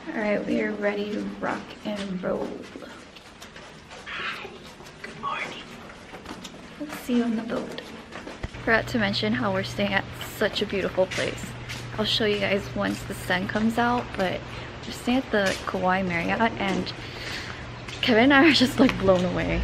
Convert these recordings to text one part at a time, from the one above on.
Alright, we are ready to rock and roll. Good morning. Let's see you on the boat. Forgot to mention how we're staying at such a beautiful place. I'll show you guys once the sun comes out, but we're staying at the Kauai Marriott and Kevin and I are just like blown away.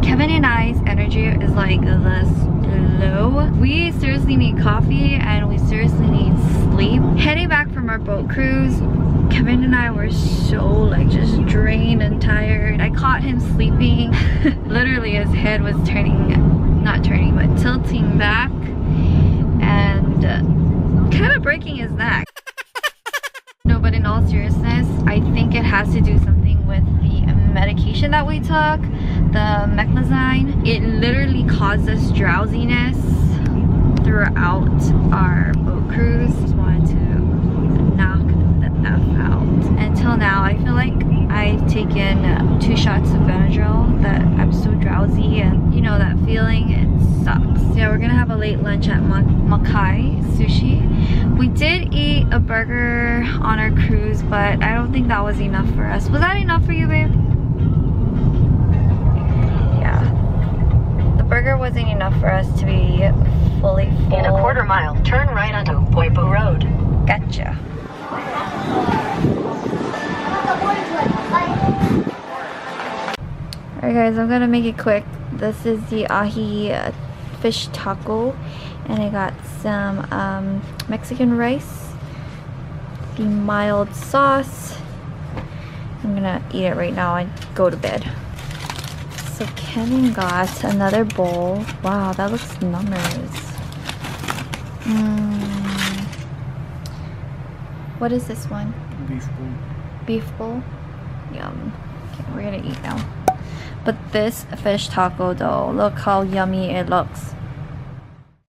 Kevin and I's energy is like this low. We seriously need coffee and we seriously need sleep. Heading back from our boat cruise, Kevin and I were so like just drained and tired. I caught him sleeping. Literally his head was not turning, but tilting back and kind of breaking his neck. No, but in all seriousness, I think it has to do something with the medication that we took, the meclizine. It literally caused us drowsiness throughout our boat cruise. Just wanted to knock the F out. Until now, I feel like I've taken 2 shots of Benadryl that I'm so drowsy, and you know that feeling, it sucks. Yeah, we're gonna have a late lunch at Makai Sushi. We did eat a burger on our cruise, but I don't think that was enough for us. Was that enough for you, babe? Yeah. The burger wasn't enough for us to be fully full. In a quarter mile, turn right onto Poipu Road. Gotcha. Alright guys, I'm gonna make it quick. This is the ahi fish taco, and I got some Mexican rice, the mild sauce. I'm gonna eat it right now and go to bed. So Kevin got another bowl. Wow, that looks numbers. What is this one? Beef bowl. Beef bowl? Yum. Okay, we're gonna eat now. But this fish taco though, look how yummy it looks.